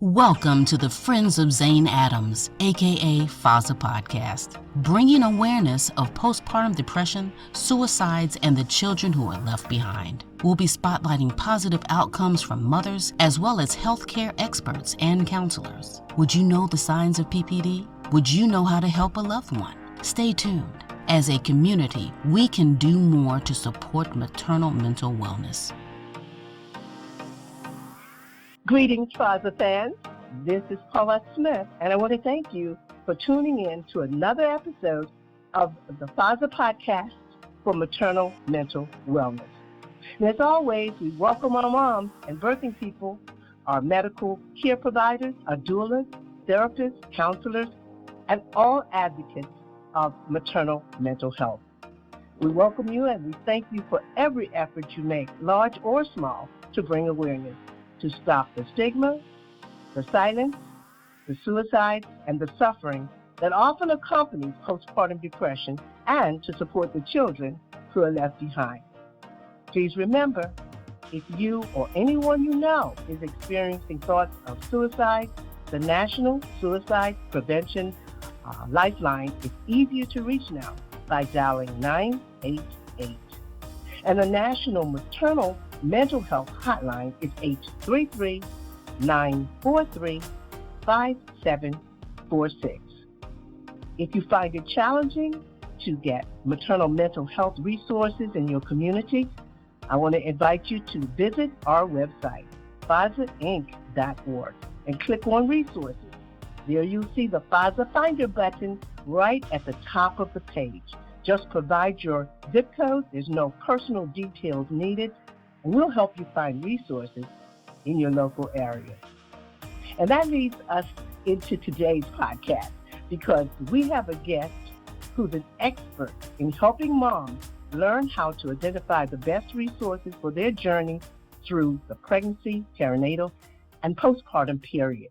Welcome to the Friends of Zane Adams, aka FOZA podcast, bringing awareness of postpartum depression, suicides, and the children who are left behind. We'll be spotlighting positive outcomes from mothers as well as healthcare experts and counselors. Would you know the signs of PPD? Would you know how to help a loved one? Stay tuned. As a community, we can do more to support maternal mental wellness. Greetings, FOZA fans. This is Paulette Smith, and I want to thank you for tuning in to another episode of the FOZA podcast for maternal mental wellness. And as always, we welcome our moms and birthing people, our medical care providers, our doulas, therapists, counselors, and all advocates of maternal mental health. We welcome you and we thank you for every effort you make, large or small, to bring awareness, to stop the stigma, the silence, the suicides, and the suffering that often accompanies postpartum depression, and to support the children who are left behind. Please remember, if you or anyone you know is experiencing thoughts of suicide, the National Suicide Prevention Lifeline is easier to reach now by dialing 988. And the National Maternal Mental Health Hotline is 833-943-5746. If you find it challenging to get maternal mental health resources in your community, I want to invite you to visit our website, FOZAinc.org, and click on resources. There you'll see the FOZA Finder button right at the top of the page. Just provide your zip code. There's no personal details needed, and we'll help you find resources in your local area. And that leads us into today's podcast, because we have a guest who's an expert in helping moms learn how to identify the best resources for their journey through the pregnancy, perinatal, and postpartum period.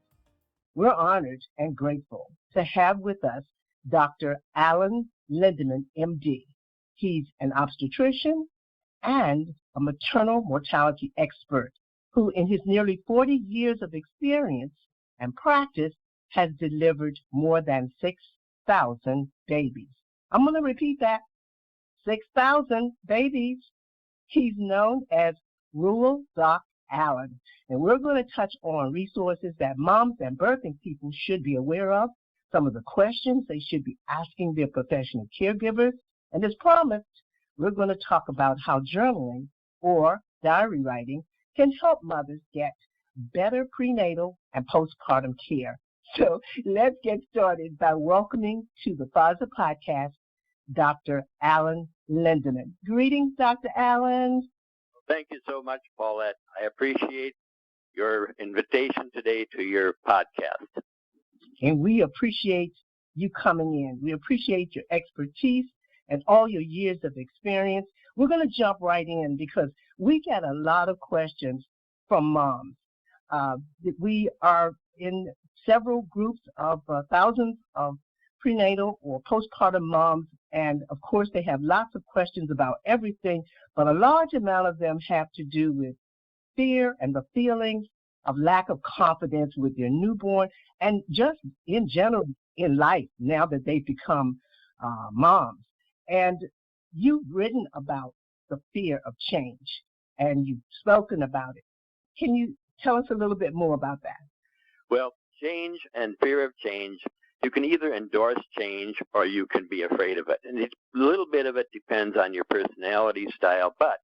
We're honored and grateful to have with us Dr. Alan Lindemann, MD. He's an obstetrician and a maternal mortality expert who, in his nearly 40 years of experience and practice, has delivered more than 6,000 babies. I'm going to repeat that, 6,000 babies. He's known as Rural Doc Allen, and we're going to touch on resources that moms and birthing people should be aware of, some of the questions they should be asking their professional caregivers, and as promised, we're going to talk about how journaling or diary writing can help mothers get better prenatal and postpartum care. So let's get started by welcoming to the FOZA podcast, Dr. Alan Lindemann. Greetings, Dr. Allen. Thank you so much, Paulette. I appreciate your invitation today to your podcast. And we appreciate you coming in. We appreciate your expertise and all your years of experience. We're going to jump right in because we get a lot of questions from moms. We are in several groups of thousands of prenatal or postpartum moms, and of course they have lots of questions about everything, but a large amount of them have to do with fear and the feelings of lack of confidence with their newborn, and just in general in life now that they've become moms. And you've written about the fear of change, and you've spoken about it. Can you tell us a little bit more about that? Well, change and fear of change, you can either endorse change or you can be afraid of it. And a little bit of it depends on your personality style, but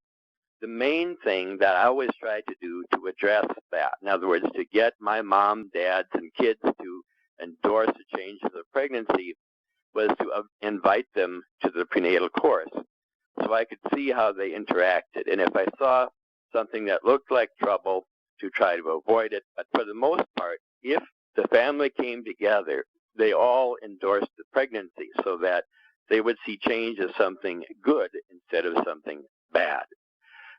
the main thing that I always try to do to address that, in other words, to get my mom, dads, and kids to endorse the changes of pregnancy, was to invite them to the prenatal course so I could see how they interacted. And if I saw something that looked like trouble, to try to avoid it. But for the most part, if the family came together, they all endorsed the pregnancy so that they would see change as something good instead of something bad.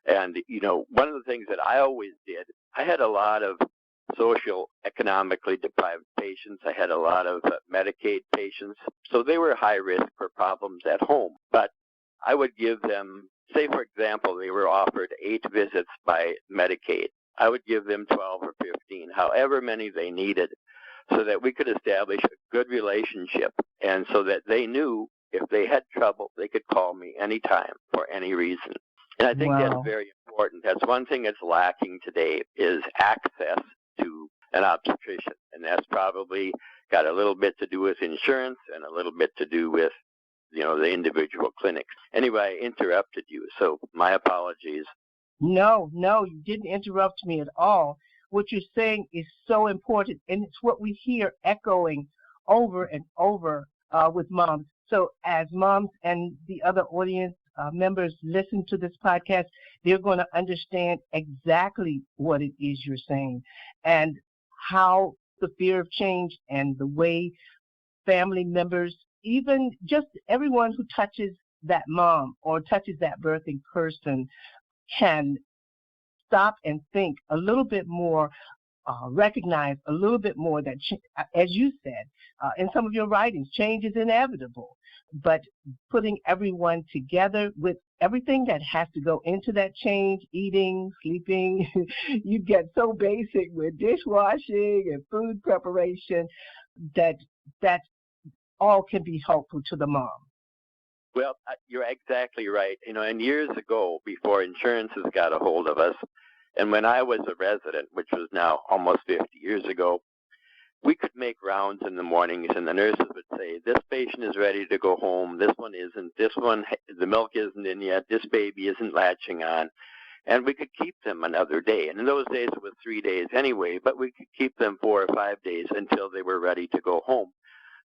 And, one of the things that I always did, I had a lot of social, economically deprived patients. I had a lot of Medicaid patients. So they were high risk for problems at home. But I would give them, say, for example, they were offered 8 visits by Medicaid. I would give them 12 or 15, however many they needed, so that we could establish a good relationship, and so that they knew if they had trouble, they could call me anytime for any reason. And I think that's very important. That's one thing that's lacking today is access to an obstetrician, and that's probably got a little bit to do with insurance and a little bit to do with, the individual clinics. Anyway, I interrupted you, so my apologies. No, you didn't interrupt me at all. What you're saying is so important, and it's what we hear echoing over and over with moms. So as moms and the other audience members listen to this podcast, they're going to understand exactly what it is you're saying and how the fear of change and the way family members, even just everyone who touches that mom or touches that birthing person, can stop and think a little bit more, recognize a little bit more that, as you said in some of your writings, change is inevitable. But putting everyone together with everything that has to go into that change, eating, sleeping, you get so basic with dishwashing and food preparation that all can be helpful to the mom. Well, you're exactly right. And years ago, before insurances got a hold of us, and when I was a resident, which was now almost 50 years ago, we could make rounds in the mornings, and the nurses would say, this patient is ready to go home, this one isn't, this one, the milk isn't in yet, this baby isn't latching on. And we could keep them another day. And in those days, it was 3 days anyway, but we could keep them 4 or 5 days until they were ready to go home.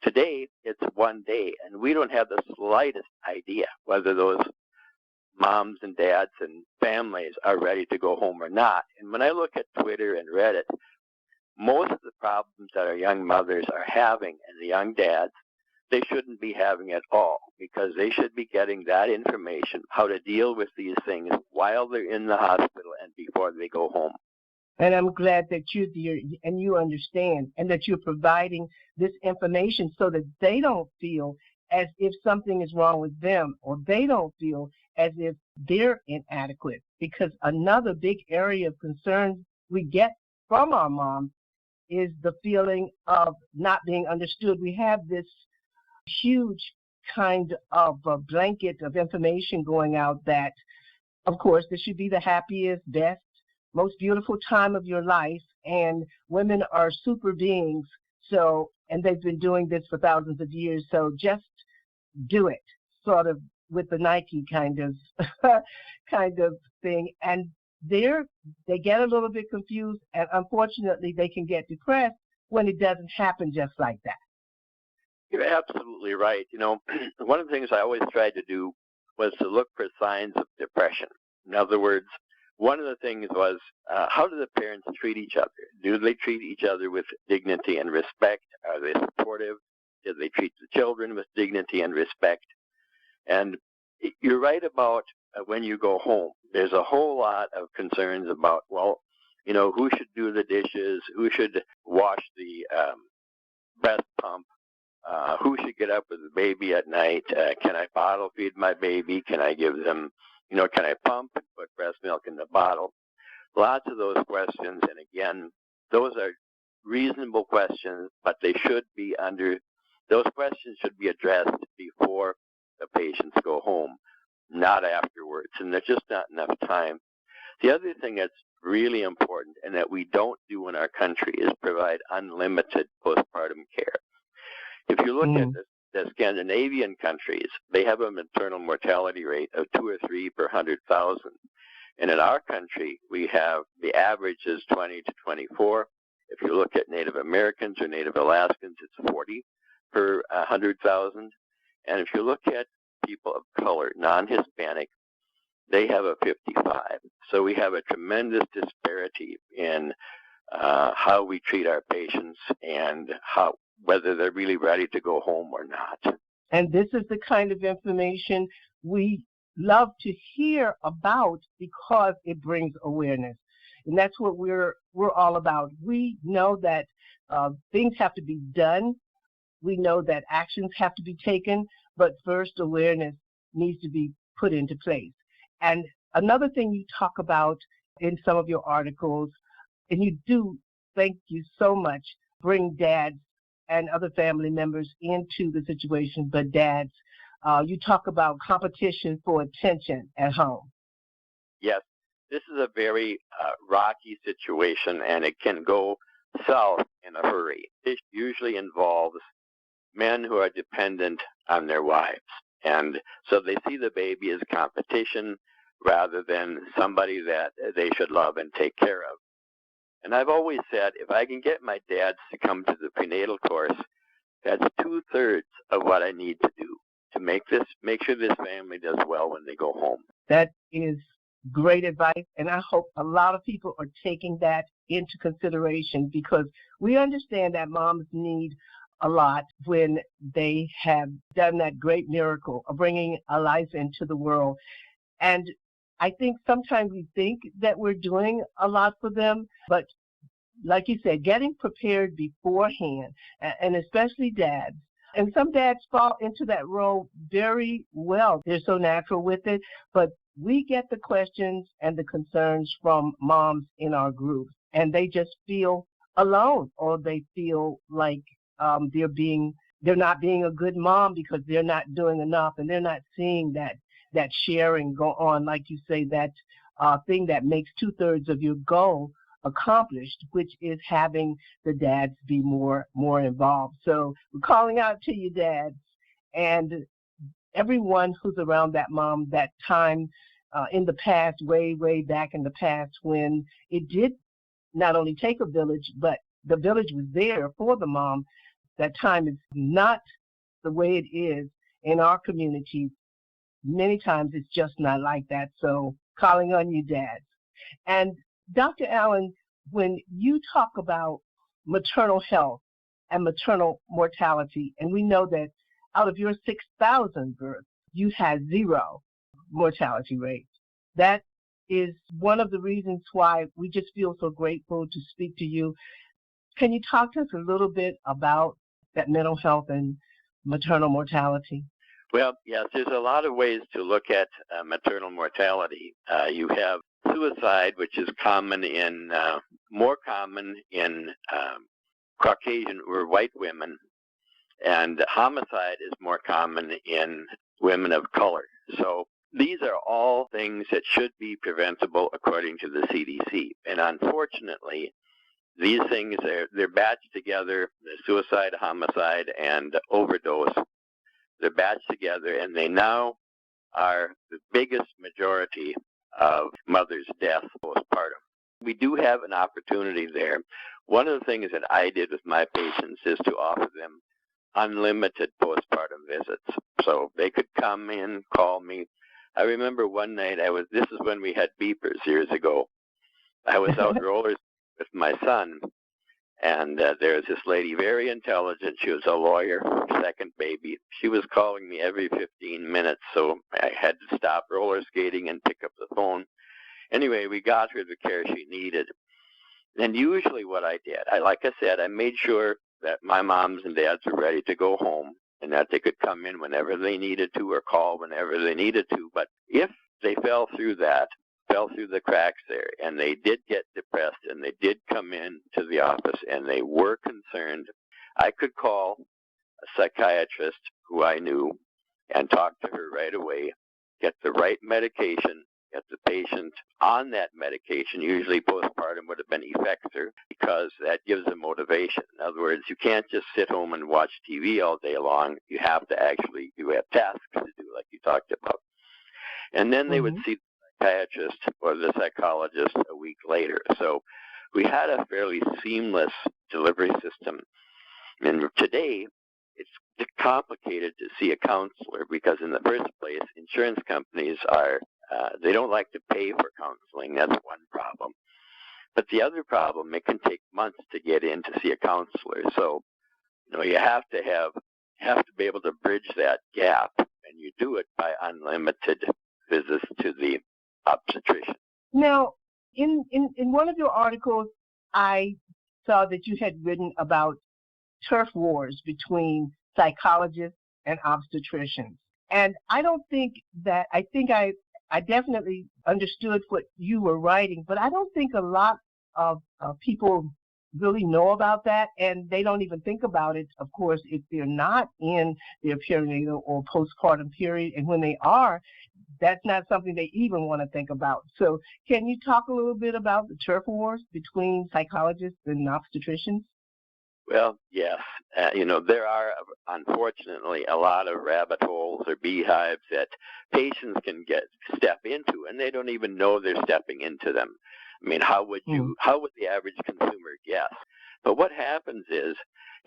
Today, it's 1 day, and we don't have the slightest idea whether those moms and dads and families are ready to go home or not. And when I look at Twitter and Reddit, most of the problems that our young mothers are having and the young dads, they shouldn't be having at all, because they should be getting that information, how to deal with these things while they're in the hospital and before they go home. And I'm glad that you're there and you understand and that you're providing this information so that they don't feel as if something is wrong with them, or they don't feel as if they're inadequate. Because another big area of concern we get from our moms is the feeling of not being understood. We have this huge kind of a blanket of information going out that, of course, this should be the happiest, best, most beautiful time of your life, and women are super beings, and they've been doing this for thousands of years, so just do it, sort of with the Nike kind of thing. And they get a little bit confused, and unfortunately they can get depressed when it doesn't happen just like that. You're absolutely right. One of the things I always tried to do was to look for signs of depression. In other words, one of the things was, how do the parents treat each other? Do they treat each other with dignity and respect? Are they supportive? Do they treat the children with dignity and respect? And you're right about when you go home. There's a whole lot of concerns about, who should do the dishes? Who should wash the breast pump? Who should get up with the baby at night? Can I bottle feed my baby? Can I give them, can I pump and put breast milk in the bottle? Lots of those questions. And again, those are reasonable questions, but those questions should be addressed before the patients go home, not afterwards. And there's just not enough time. The other thing that's really important and that we don't do in our country is provide unlimited postpartum care. If you look at the Scandinavian countries, they have a maternal mortality rate of 2 or 3 per 100,000. And in our country, we have the average is 20 to 24. If you look at Native Americans or Native Alaskans, it's 40 per 100,000. And if you look at people of color, non-Hispanic, they have a 55. So we have a tremendous disparity in how we treat our patients and whether they're really ready to go home or not. And this is the kind of information we love to hear about because it brings awareness. And that's what we're all about. We know that things have to be done. We know that actions have to be taken, but first awareness needs to be put into place. And another thing you talk about in some of your articles and you do, thank you so much, bring dads and other family members into the situation, but dads, you talk about competition for attention at home. Yes, this is a very rocky situation, and it can go south in a hurry. This usually involves men who are dependent on their wives, and so they see the baby as competition rather than somebody that they should love and take care of. And I've always said, if I can get my dads to come to the prenatal course, that's 2/3 of what I need to do to make sure this family does well when they go home. That is great advice, and I hope a lot of people are taking that into consideration, because we understand that moms need a lot when they have done that great miracle of bringing a life into the world. And I think sometimes we think that we're doing a lot for them, but like you said, getting prepared beforehand, and especially dads. And some dads fall into that role very well. They're so natural with it, but we get the questions and the concerns from moms in our groups, and they just feel alone, or they feel like they're not being a good mom because they're not doing enough, and they're not seeing that sharing go on, like you say, that thing that makes 2/3 of your goal accomplished, which is having the dads be more involved. So we're calling out to you, dads, and everyone who's around that mom, that time in the past, way back in the past, when it did not only take a village, but the village was there for the mom. That time is not the way it is in our communities. Many times it's just not like that. So calling on you, dads. And Dr. Allen, when you talk about maternal health and maternal mortality, and we know that out of your 6,000 births, you had 0 mortality rate. That is one of the reasons why we just feel so grateful to speak to you. Can you talk to us a little bit about that mental health and maternal mortality? Well, yes, there's a lot of ways to look at maternal mortality. You have suicide, which is more common in Caucasian or white women, and homicide is more common in women of color. So these are all things that should be preventable according to the CDC. And unfortunately, these things, they're batched together, the suicide, homicide, and overdose. They're batched together, and they now are the biggest majority of mothers' deaths postpartum. We do have an opportunity there. One of the things that I did with my patients is to offer them unlimited postpartum visits. So they could come in, call me. I remember one night, this is when we had beepers years ago. I was out rollers with my son, and there was this lady, very intelligent. She was a lawyer, second baby. She was calling me every 15 minutes, so I had to stop roller skating and pick up the phone. Anyway, we got her the care she needed. And usually what I did, like I said, I made sure that my moms and dads were ready to go home and that they could come in whenever they needed to or call whenever they needed to. But if they fell through the cracks there, and they did get depressed, and they did come in to the office, and they were concerned, I could call a psychiatrist who I knew and talk to her right away, get the right medication, get the patient on that medication. Usually postpartum would have been Effexor, because that gives them motivation. In other words, you can't just sit home and watch TV all day long. You have tasks to do, like you talked about. And then they would see the psychiatrist or the psychologist a week later. So we had a fairly seamless delivery system. And today, it's complicated to see a counselor, because in the first place, insurance companies they don't like to pay for counseling. That's one problem. But the other problem, it can take months to get in to see a counselor. So, you have to be able to bridge that gap, and you do it by unlimited visits to the obstetrician. Now, in one of your articles, I saw that you had written about turf wars between psychologists and obstetricians. And I think I definitely understood what you were writing, but I don't think a lot people really know about that, and they don't even think about it, of course, if they're not in their perinatal or postpartum period. And when they are, that's not something they even want to think about. So can you talk a little bit about the turf wars between psychologists and obstetricians? Well, yes. There are, unfortunately, a lot of rabbit holes or beehives that patients can step into, and they don't even know they're stepping into them. I mean, how would the average consumer guess? But what happens is,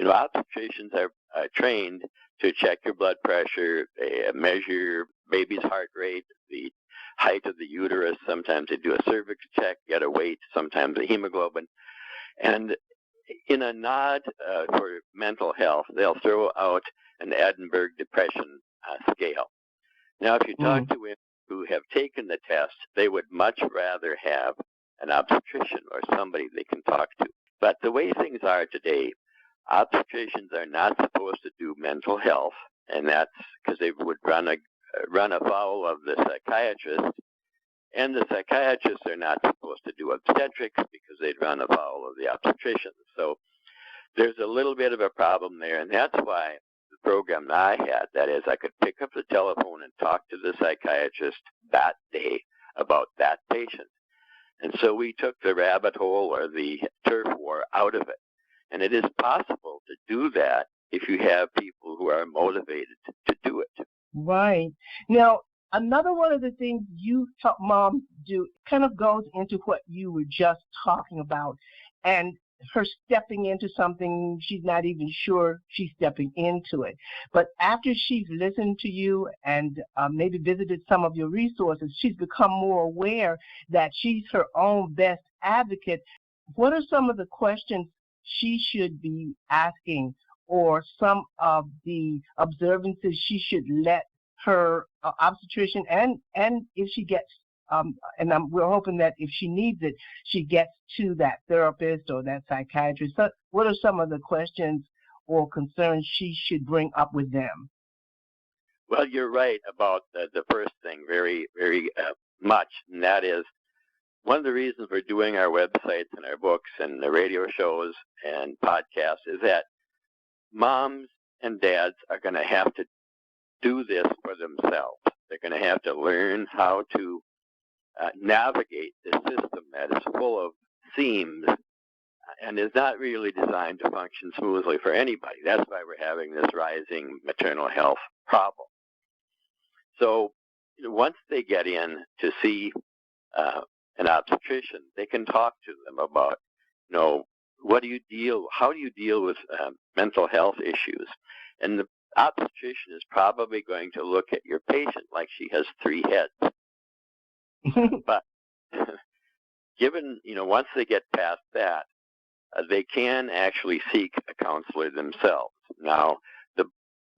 obstetricians are trained to check your blood pressure, they measure your baby's heart rate, the height of the uterus. Sometimes they do a cervix check, get a weight, sometimes a hemoglobin. And in a nod for mental health, they'll throw out an Edinburgh Depression scale. Now, if you talk to women who have taken the test, they would much rather have an obstetrician or somebody they can talk to. But the way things are today, obstetricians are not supposed to do mental health, and that's because they would run afoul of the psychiatrist, and the psychiatrists are not supposed to do obstetrics because they'd run afoul of the obstetrician. So there's a little bit of a problem there, and that's why the program I had, that is, I could pick up the telephone and talk to the psychiatrist that day about that patient. And so we took the rabbit hole or the turf war out of it. And it is possible to do that if you have people who are motivated to do it. Right. Now, another one of the things you help moms do kind of goes into what you were just talking about, and her stepping into something she's not even sure she's stepping into it. But after she's listened to you and maybe visited some of your resources, she's become more aware that she's her own best advocate. What are some of the questions she should be asking, or some of the observances she should let her obstetrician, and if she gets we're hoping that if she needs it, she gets to that therapist or that psychiatrist. So what are some of the questions or concerns she should bring up with them? Well, you're right about the first thing very, very much, and that is one of the reasons we're doing our websites and our books and the radio shows and podcasts is that moms and dads are going to have to do this for themselves. They're going to have to learn how to navigate this system that is full of seams and is not really designed to function smoothly for anybody. That's why we're having this rising maternal health problem. So once they get in to see an obstetrician, they can talk to them about, how do you deal with mental health issues? And the obstetrician is probably going to look at your patient like she has three heads. But given, once they get past that, they can actually seek a counselor themselves. Now,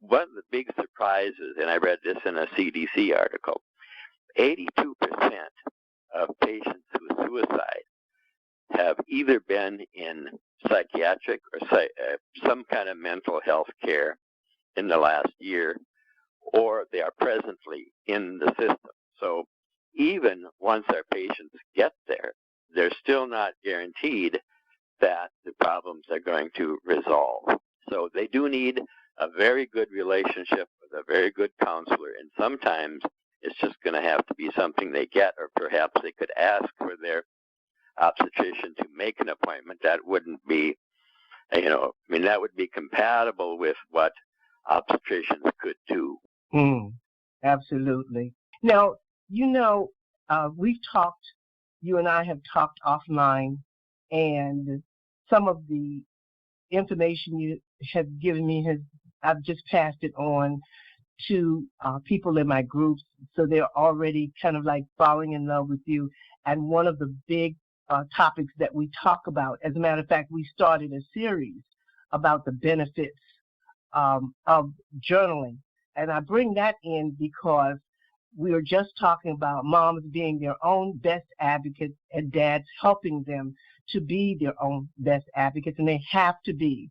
one of the big surprises, and I read this in a CDC article, 82% of patients with suicide have either been in psychiatric or some kind of mental health care in the last year, or they are presently in the system. So even once our patients get there, they're still not guaranteed that the problems are going to resolve. So they do need a very good relationship with a very good counselor, and sometimes it's just going to have to be something they get, or perhaps they could ask for their obstetrician to make an appointment. That wouldn't be, that would be compatible with what obstetricians could do. Absolutely. Now, we've talked, you and I have talked offline, and some of the information you have given me I've just passed it on to people in my groups, so they're already kind of like falling in love with you. And one of the big topics that we talk about, as a matter of fact, we started a series about the benefits of journaling. And I bring that in because we were just talking about moms being their own best advocates and dads helping them to be their own best advocates, and they have to be.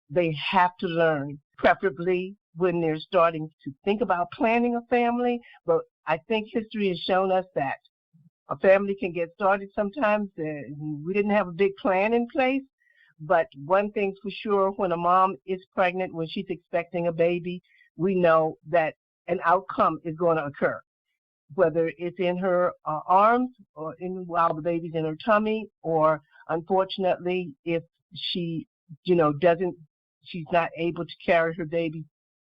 They have to learn, preferably when they're starting to think about planning a family. But I think history has shown us that a family can get started sometimes. We didn't have a big plan in place, but one thing's for sure, when a mom is pregnant, when she's expecting a baby, we know that an outcome is going to occur, whether it's in her arms or while the baby's in her tummy, or unfortunately, if she, she's not able to carry her baby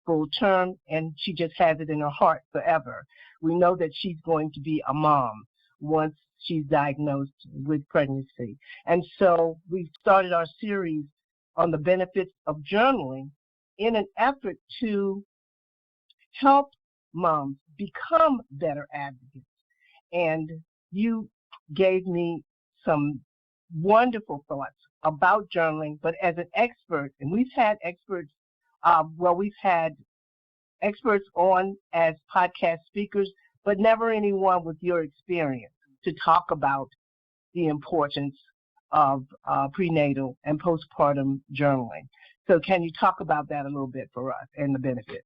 full term and she just has it in her heart forever. We know that she's going to be a mom once she's diagnosed with pregnancy. And so we've started our series on the benefits of journaling in an effort to help moms become better advocates. And you gave me some wonderful thoughts about journaling, but as an expert, and we've had experts, we've had experts on as podcast speakers, but never anyone with your experience to talk about the importance of prenatal and postpartum journaling. So can you talk about that a little bit for us and the benefits?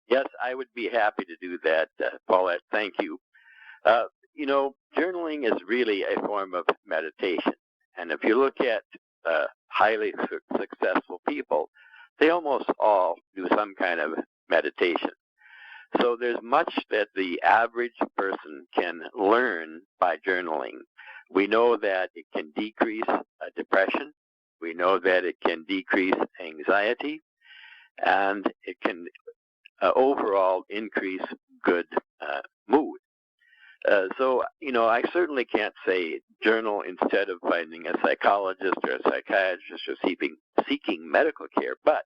Yes, I would be happy to do that, Paulette. Thank you. Journaling is really a form of meditation. And if you look at highly successful people, they almost all do some kind of meditation. So there's much that the average person can learn by journaling. We know that it can decrease depression. We know that it can decrease anxiety. And it can overall increase good mood. So I certainly can't say journal instead of finding a psychologist or a psychiatrist or seeking medical care, but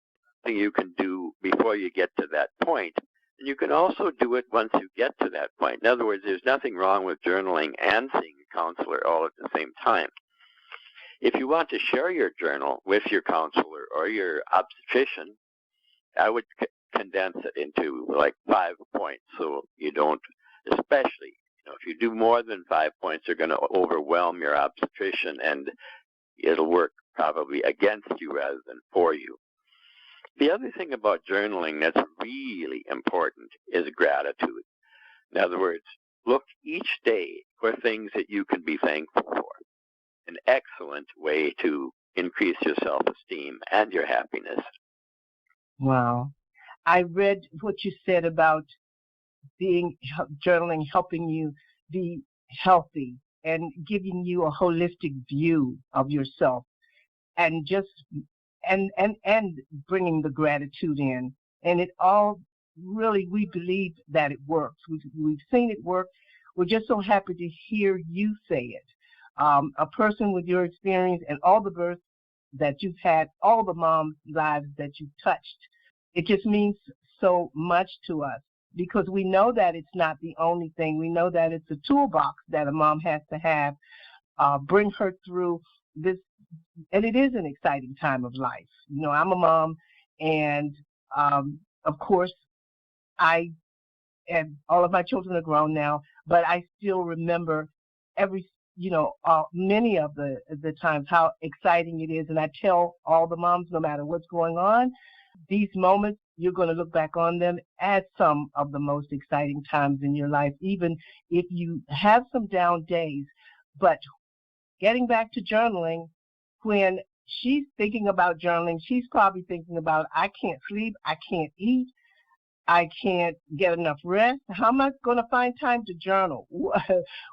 you can do before you get to that point. And you can also do it once you get to that point. In other words, there's nothing wrong with journaling and seeing a counselor all at the same time. If you want to share your journal with your counselor or your obstetrician, I would condense it into like 5 points, so you don't, especially, if you do more than 5 points, you're going to overwhelm your obstetrician and it'll work probably against you rather than for you. The other thing about journaling that's really important is gratitude. In other words, look each day for things that you can be thankful for. An excellent way to increase your self-esteem and your happiness. Wow. I read what you said about journaling helping you be healthy and giving you a holistic view of yourself, and just and bringing the gratitude in. And it all really, we believe that it works. We've seen it work. We're just so happy to hear you say it. A person with your experience and all the births that you've had, all the moms' lives that you've touched, it just means so much to us, because we know that it's not the only thing. We know that it's a toolbox that a mom has to have, bring her through this. And it is an exciting time of life. I'm a mom, and of course, and all of my children are grown now, but I still remember many of the times how exciting it is. And I tell all the moms, no matter what's going on, these moments, you're going to look back on them as some of the most exciting times in your life, even if you have some down days. But getting back to journaling, when she's thinking about journaling, she's probably thinking about, I can't sleep, I can't eat, I can't get enough rest. How am I going to find time to journal?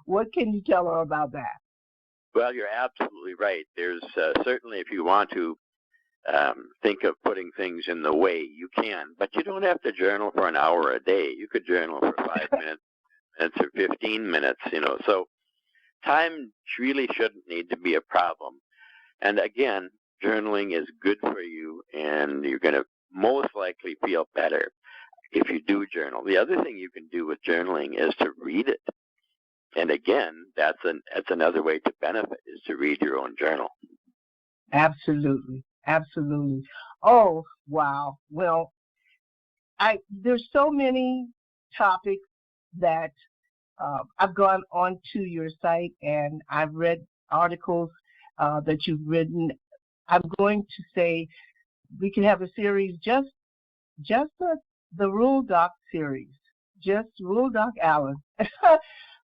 What can you tell her about that? Well, you're absolutely right. There's certainly, if you want to think of putting things in the way, you can. But you don't have to journal for an hour a day. You could journal for 5 minutes or 15 minutes, So time really shouldn't need to be a problem. And again, journaling is good for you, and you're going to most likely feel better if you do journal. The other thing you can do with journaling is to read it. And again, that's another way to benefit, is to read your own journal. Absolutely. Absolutely. Oh, wow. Well, there's so many topics that I've gone onto your site and I've read articles that you've written. I'm going to say we can have a series, just the Rural Doc series, just Rural Doc Alice.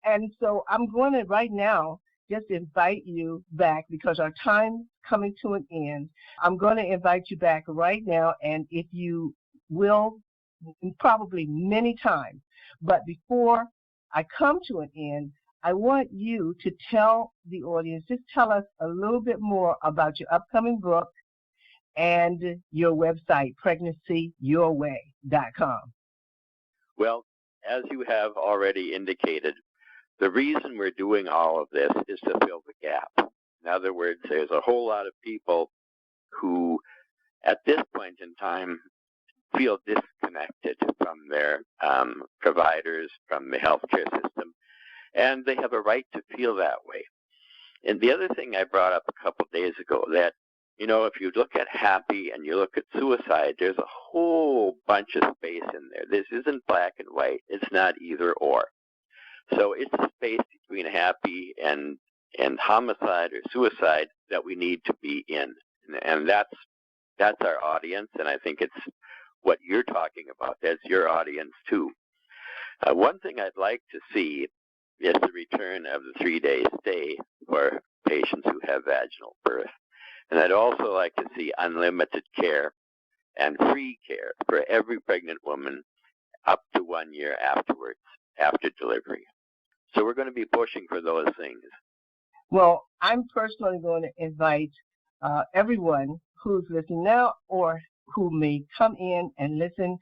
And so I'm going to right now just invite you back because our time's coming to an end. I'm going to invite you back right now, and if you will, probably many times. But before I come to an end, I want you to tell the audience, just tell us a little bit more about your upcoming book and your website, pregnancyyourway.com. Well, as you have already indicated, the reason we're doing all of this is to fill the gap. In other words, there's a whole lot of people who, at this point in time, feel disconnected from their providers, from the healthcare system, and they have a right to feel that way. And the other thing I brought up a couple days ago, that, you know, if you look at happy and you look at suicide, there's a whole bunch of space in there. This isn't black and white. It's not either or. So it's a space between happy and homicide or suicide that we need to be in. And that's our audience, and I think it's what you're talking about. That's your audience, too. One thing I'd like to see is the return of the 3-day stay for patients who have vaginal birth. And I'd also like to see unlimited care and free care for every pregnant woman up to 1 year afterwards, after delivery. So we're going to be pushing for those things. Well, I'm personally going to invite everyone who's listening now or who may come in and listen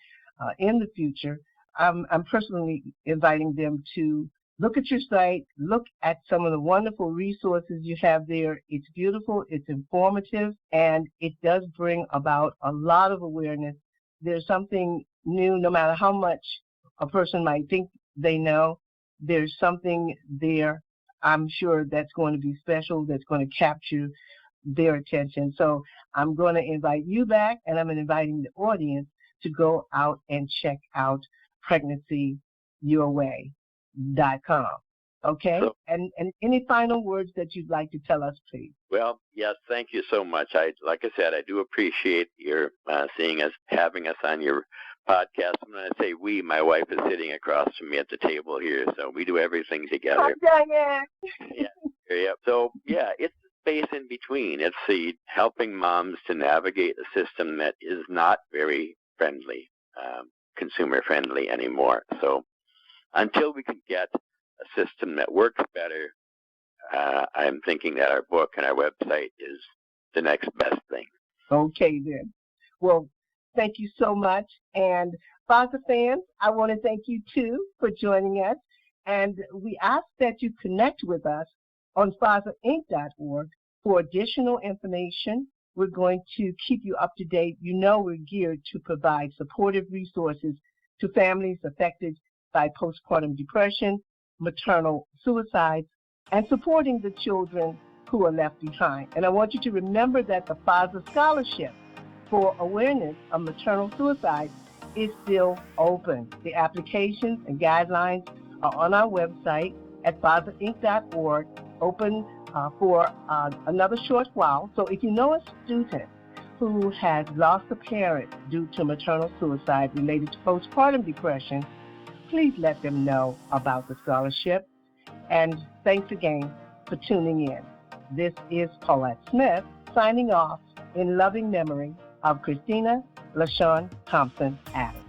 in the future. I'm personally inviting them to look at your site, look at some of the wonderful resources you have there. It's beautiful, it's informative, and it does bring about a lot of awareness. There's something new, no matter how much a person might think they know, there's something there, I'm sure, that's going to be special, that's going to capture their attention. So I'm going to invite you back, and I'm inviting the audience to go out and check out pregnancyyourway.com. Okay? So, and any final words that you'd like to tell us, please? Well, yes, thank you so much. Like I said, I do appreciate your having us on your podcast. When I say we, my wife is sitting across from me at the table here, so we do everything together. Hi, Diane. Yeah. So, yeah, it's the space in between. It's the helping moms to navigate a system that is not very friendly, consumer-friendly anymore. So until we can get a system that works better, I'm thinking that our book and our website is the next best thing. Okay, then. Well, thank you so much. And FOZA fans, I want to thank you, too, for joining us. And we ask that you connect with us on FOZAinc.org for additional information. We're going to keep you up to date. You know we're geared to provide supportive resources to families affected by postpartum depression, maternal suicides, and supporting the children who are left behind. And I want you to remember that the FOZA Scholarship for Awareness of Maternal Suicide is still open. The applications and guidelines are on our website at FOZAinc.org, open for another short while. So if you know a student who has lost a parent due to maternal suicide related to postpartum depression, please let them know about the scholarship. And thanks again for tuning in. This is Paulette Smith signing off in loving memory of Christina LaShawn Thompson Adams.